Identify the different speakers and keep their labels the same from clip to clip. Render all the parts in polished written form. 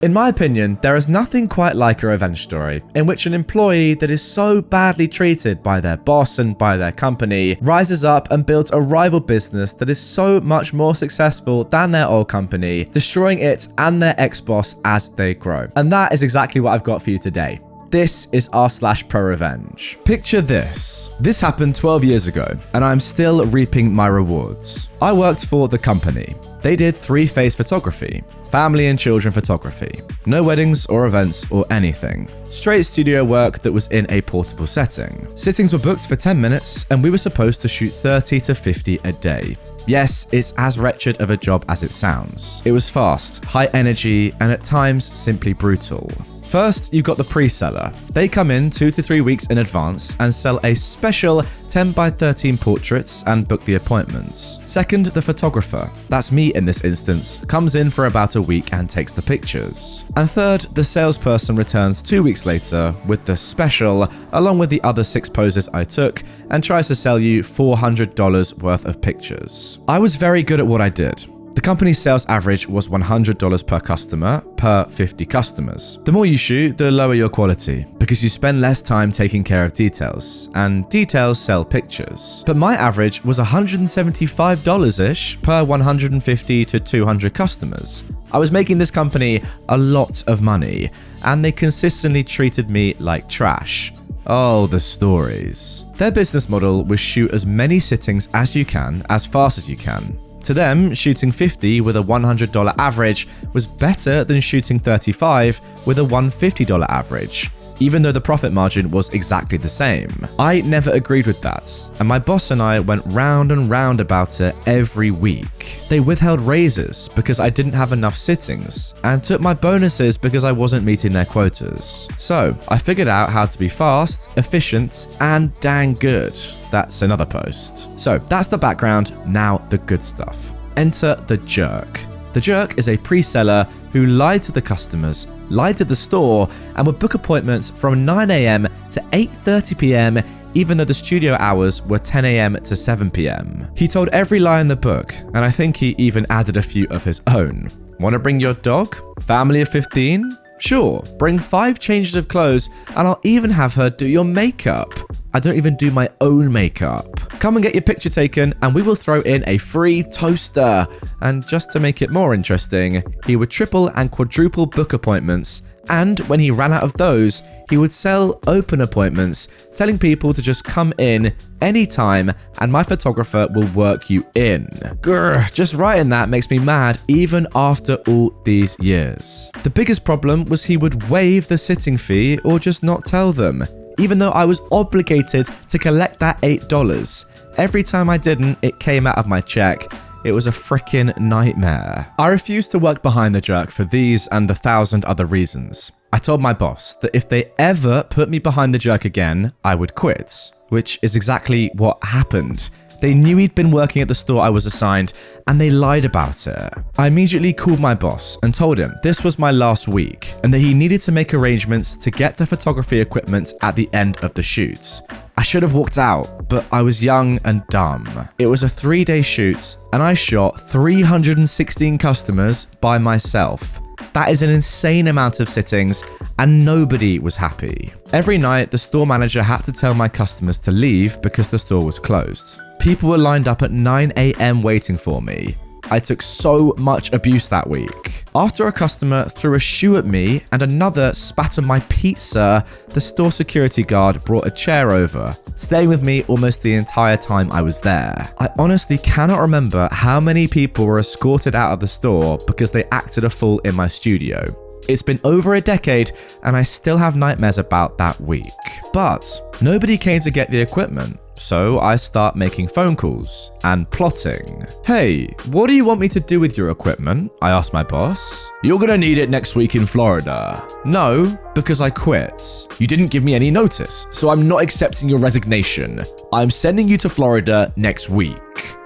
Speaker 1: In my opinion, there is nothing quite like a revenge story in which an employee that is so badly treated by their boss and by their company rises up and builds a rival business that is so much more successful than their old company, destroying it and their ex-boss as they grow. And that is exactly what I've got for you today. This is r/ProRevenge. Picture this. This happened 12 years ago, and I'm still reaping my rewards. I worked for the company. They did 3-phase photography. Family and children photography. No weddings or events or anything. Straight studio work that was in a portable setting. Sittings were booked for 10 minutes, and we were supposed to shoot 30 to 50 a day. Yes, it's as wretched of a job as it sounds. It was fast, high energy, and at times simply brutal. First, you've got the pre-seller. They come in 2 to 3 weeks in advance and sell a special 10 by 13 portraits and book the appointments. Second, the photographer, that's me in this instance, comes in for about a week and takes the pictures. And third, the salesperson returns 2 weeks later with the special, along with the other 6 poses I took, and tries to sell you $400 worth of pictures. I was very good at what I did. The company's sales average was $100 per customer per 50 customers. The more you shoot, the lower your quality, because you spend less time taking care of details, and details sell pictures. But my average was $175-ish per 150 to 200 customers. I was making this company a lot of money, and they consistently treated me like trash. Oh, the stories. Their business model was shoot as many sittings as you can, as fast as you can. To them, shooting 50 with a $100 average was better than shooting 35 with a $150 average, even though the profit margin was exactly the same. I never agreed with that, and my boss and I went round and round about it every week. They withheld raises because I didn't have enough sittings, and took my bonuses because I wasn't meeting their quotas. So, I figured out how to be fast, efficient, and dang good. That's another post. So, that's the background, now the good stuff. Enter the jerk. The jerk is a pre-seller who lied to the customers, lied to the store, and would book appointments from 9 a.m. to 8:30 p.m. even though the studio hours were 10 a.m. to 7 p.m. He told every lie in the book, and I think he even added a few of his own. Want to bring your dog? Family of 15? Sure, bring 5 changes of clothes and I'll even have her do your makeup. I don't even do my own makeup. Come and get your picture taken and we will throw in a free toaster. And just to make it more interesting, he would triple and quadruple book appointments, and when he ran out of those, he would sell open appointments, telling people to just come in anytime and my photographer will work you in. Grr, just writing that makes me mad even after all these years. The biggest problem was he would waive the sitting fee or just not tell them, even though I was obligated to collect that $8. Every time I didn't, it came out of my check. It was a frickin' nightmare. I refused to work behind the jerk for these and 1,000 other reasons. I told my boss that if they ever put me behind the jerk again, I would quit, which is exactly what happened. They knew he'd been working at the store I was assigned, and they lied about it. I immediately called my boss and told him this was my last week, and that he needed to make arrangements to get the photography equipment at the end of the shoots. I should have walked out, but I was young and dumb. It was a 3-day shoot, and I shot 316 customers by myself. That is an insane amount of sittings, and nobody was happy. Every night, the store manager had to tell my customers to leave because the store was closed. People were lined up at 9 a.m. waiting for me. I took so much abuse that week. After a customer threw a shoe at me and another spat on my pizza, the store security guard brought a chair over, staying with me almost the entire time I was there. I honestly cannot remember how many people were escorted out of the store because they acted a fool in my studio. It's been over a decade and I still have nightmares about that week. But nobody came to get the equipment. So I start making phone calls and plotting. Hey, what do you want me to do with your equipment? I asked my boss. You're gonna need it next week in Florida. No, because I quit. You didn't give me any notice, so I'm not accepting your resignation. I'm sending you to Florida next week.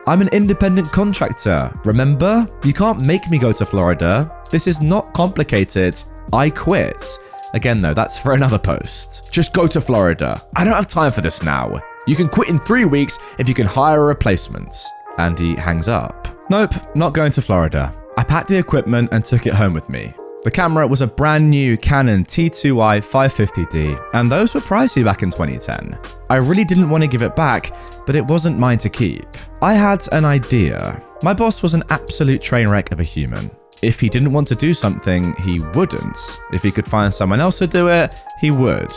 Speaker 1: I'm an independent contractor, remember? You can't make me go to Florida. This is not complicated. I quit. Again though, that's for another post. Just go to Florida. I don't have time for this now. You can quit in 3 weeks if you can hire a replacement. And he hangs up. Nope, not going to Florida. I packed the equipment and took it home with me. The camera was a brand new Canon T2i 550D, and those were pricey back in 2010. I really didn't want to give it back, but it wasn't mine to keep. I had an idea. My boss was an absolute train wreck of a human. If he didn't want to do something, he wouldn't. If he could find someone else to do it, he would.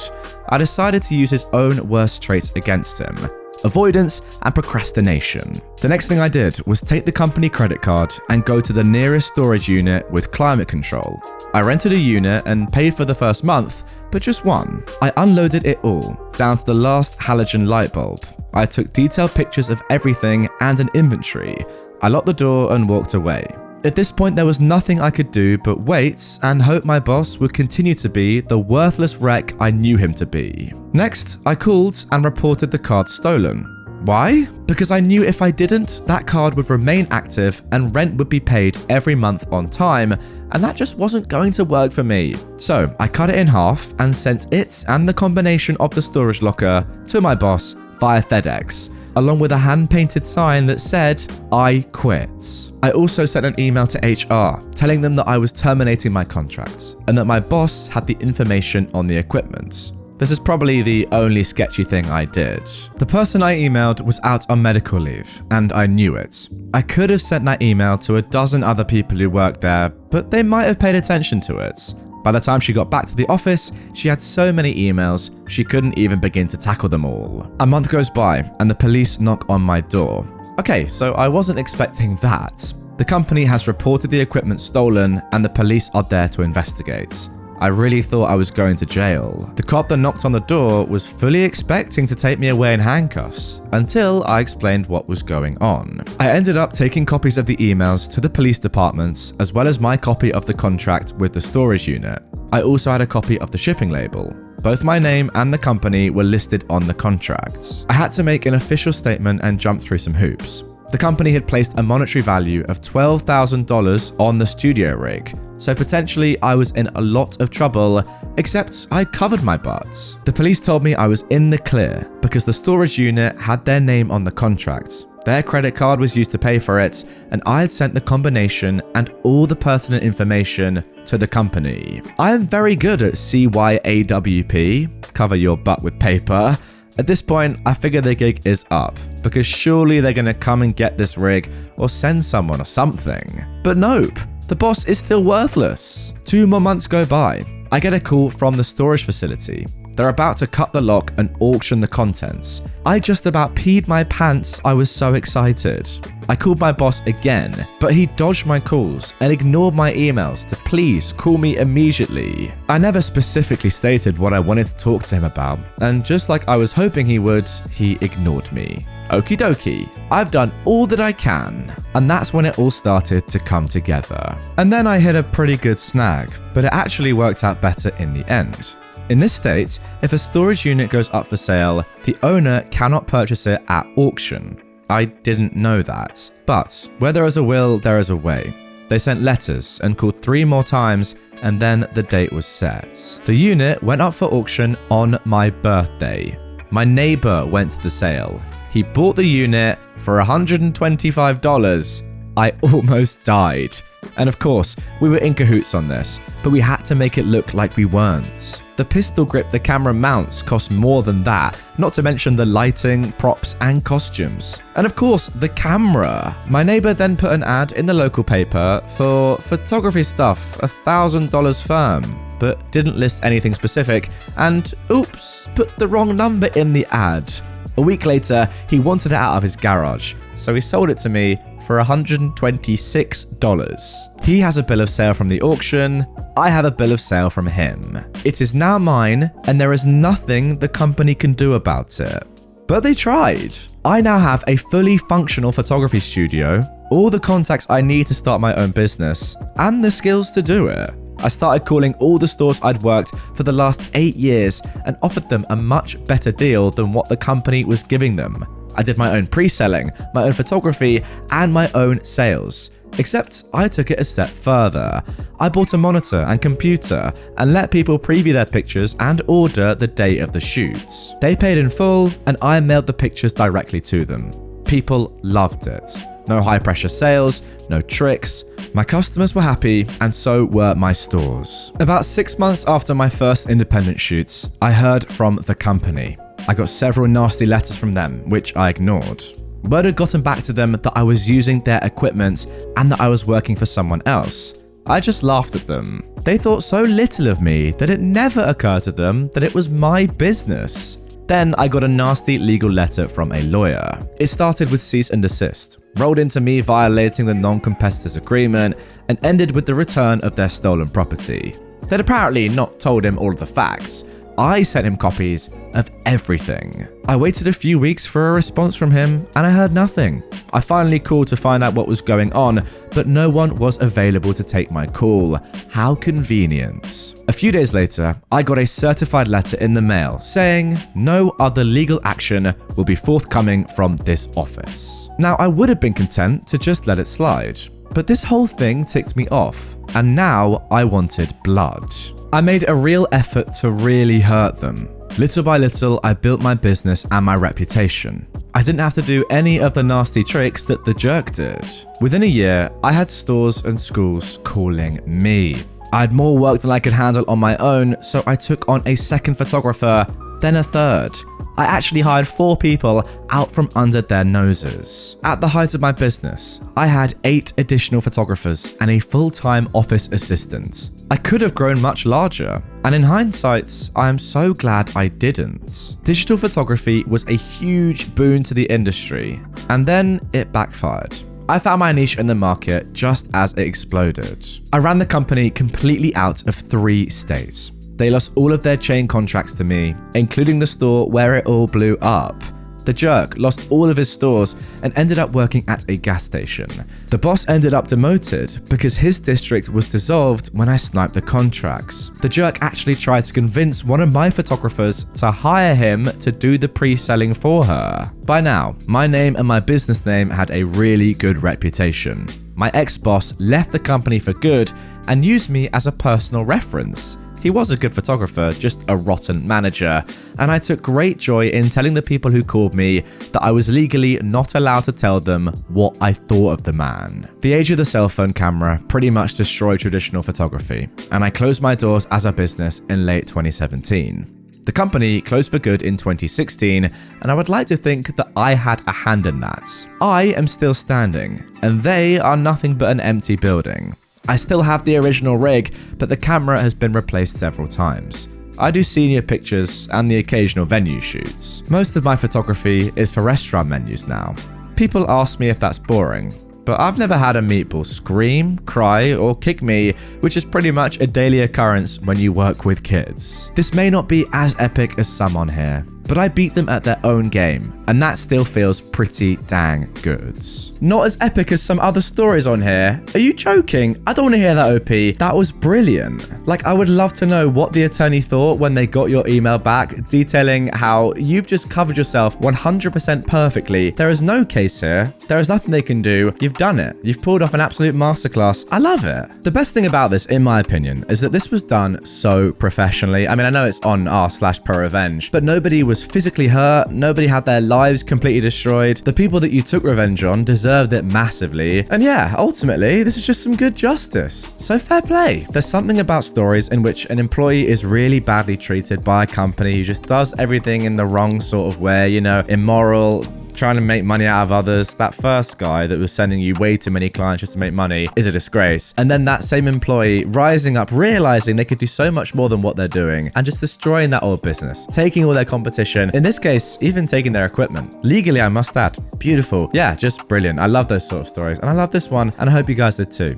Speaker 1: I decided to use his own worst traits against him: avoidance and procrastination. The next thing I did was take the company credit card and go to the nearest storage unit with climate control. I rented a unit and paid for the first month, but just one. I unloaded it all, down to the last halogen light bulb. I took detailed pictures of everything and an inventory. I locked the door and walked away. At this point, there was nothing I could do but wait and hope my boss would continue to be the worthless wreck I knew him to be. Next, I called and reported the card stolen. Why? Because I knew if I didn't, that card would remain active and rent would be paid every month on time, and that just wasn't going to work for me. So I cut it in half and sent it and the combination of the storage locker to my boss via FedEx, along with a hand-painted sign that said, "I quit." I also sent an email to HR telling them that I was terminating my contract and that my boss had the information on the equipment. This is probably the only sketchy thing I did. The person I emailed was out on medical leave, and I knew it. I could have sent that email to a dozen other people who worked there, but they might have paid attention to it. By the time she got back to the office, she had so many emails, she couldn't even begin to tackle them all. A month goes by, and the police knock on my door. Okay, so I wasn't expecting that. The company has reported the equipment stolen, and the police are there to investigate. I really thought I was going to jail. The cop that knocked on the door was fully expecting to take me away in handcuffs, until I explained what was going on. I ended up taking copies of the emails to the police department, as well as my copy of the contract with the storage unit. I also had a copy of the shipping label. Both my name and the company were listed on the contract. I had to make an official statement and jump through some hoops. The company had placed a monetary value of $12,000 on the studio rig, so potentially I was in a lot of trouble, except I covered my butt. The police told me I was in the clear because the storage unit had their name on the contract. Their credit card was used to pay for it, and I had sent the combination and all the pertinent information to the company. I am very good at CYAWP, cover your butt with paper. At this point, I figure the gig is up, because surely they're gonna come and get this rig or send someone or something. But nope, the boss is still worthless. 2 more months go by. I get a call from the storage facility. They're about to cut the lock and auction the contents. I just about peed my pants, I was so excited. I called my boss again, but he dodged my calls and ignored my emails to please call me immediately. I never specifically stated what I wanted to talk to him about, and just like I was hoping he would, he ignored me. Okie dokie, I've done all that I can. And that's when it all started to come together. And then I hit a pretty good snag, but it actually worked out better in the end. In this state, if a storage unit goes up for sale, the owner cannot purchase it at auction. I didn't know that. But where there is a will, there is a way. They sent letters and called 3 more times, and then the date was set. The unit went up for auction on my birthday. My neighbor went to the sale. He bought the unit for $125. I almost died. And of course, we were in cahoots on this, but we had to make it look like we weren't. The pistol grip the camera mounts cost more than that, not to mention the lighting, props, and costumes. And of course, the camera. My neighbor then put an ad in the local paper for photography stuff, $1,000 firm, but didn't list anything specific, and oops, put the wrong number in the ad. A week later, he wanted it out of his garage, so he sold it to me for $126. He has a bill of sale from the auction, I have a bill of sale from him. It is now mine, and there is nothing the company can do about it. But they tried. I now have a fully functional photography studio, all the contacts I need to start my own business, and the skills to do it. I started calling all the stores I'd worked for the last 8 years and offered them a much better deal than what the company was giving them. I did my own pre-selling, my own photography, and my own sales. Except I took it a step further. I bought a monitor and computer and let people preview their pictures and order the day of the shoots. They paid in full and I mailed the pictures directly to them. People loved it. No high pressure sales, no tricks. My customers were happy, and so were my stores. About 6 months after my first independent shoots, I heard from the company. I got several nasty letters from them, which I ignored. Word had gotten back to them that I was using their equipment and that I was working for someone else. I just laughed at them. They thought so little of me that it never occurred to them that it was my business. Then I got a nasty legal letter from a lawyer. It started with cease and desist, rolled into me violating the non-competitors agreement, and ended with the return of their stolen property. They'd apparently not told him all of the facts. I sent him copies of everything. I waited a few weeks for a response from him, and I heard nothing. I finally called to find out what was going on, but no one was available to take my call. How convenient. A few days later, I got a certified letter in the mail saying no other legal action will be forthcoming from this office. Now, I would have been content to just let it slide, but this whole thing ticked me off, and now I wanted blood. I made a real effort to really hurt them. Little by little, I built my business and my reputation. I didn't have to do any of the nasty tricks that the jerk did. Within a year, I had stores and schools calling me. I had more work than I could handle on my own, so I took on a second photographer, then a third. I actually hired 4 people out from under their noses. At the height of my business, I had 8 additional photographers and a full-time office assistant. I could have grown much larger, and in hindsight, I am so glad I didn't. Digital photography was a huge boon to the industry, and then it backfired. I found my niche in the market just as it exploded. I ran the company completely out of 3 states. They lost all of their chain contracts to me, including the store where it all blew up. The jerk lost all of his stores and ended up working at a gas station. The boss ended up demoted because his district was dissolved when I sniped the contracts. The jerk actually tried to convince one of my photographers to hire him to do the pre-selling for her. By now, my name and my business name had a really good reputation. My ex-boss left the company for good and used me as a personal reference. He was a good photographer, just a rotten manager, and I took great joy in telling the people who called me that I was legally not allowed to tell them what I thought of the man. The age of the cell phone camera pretty much destroyed traditional photography, and I closed my doors as a business in late 2017. The company closed for good in 2016, and I would like to think that I had a hand in that. I am still standing, and they are nothing but an empty building. I still have the original rig, but the camera has been replaced several times. I do senior pictures and the occasional venue shoots. Most of my photography is for restaurant menus now. People ask me if that's boring, but I've never had a meatball scream, cry, or kick me, which is pretty much a daily occurrence when you work with kids. This may not be as epic as some on here, but I beat them at their own game, and that still feels pretty dang good. Not as epic as some other stories on here. Are you joking? I don't want to hear that, OP. That was brilliant. Like, I would love to know what the attorney thought when they got your email back detailing how you've just covered yourself 100% perfectly. There is no case here. There is nothing they can do. You've done it. You've pulled off an absolute masterclass. I love it. The best thing about this, in my opinion, is that this was done so professionally. I mean, I know it's on r/ProRevenge, but nobody was physically hurt. Nobody had their lives completely destroyed. The people that you took revenge on deserved it massively. And yeah, ultimately, this is just some good justice. So fair play. There's something about stories in which an employee is really badly treated by a company who just does everything in the wrong sort of way, you know, immoral, trying to make money out of others. That first guy that was sending you way too many clients just to make money is a disgrace. And then that same employee rising up, realizing they could do so much more than what they're doing and just destroying that old business, taking all their competition, in this case, even taking their equipment. Legally, I must add. Beautiful. Yeah, just brilliant. I love those sort of stories, and I love this one, and I hope you guys did too.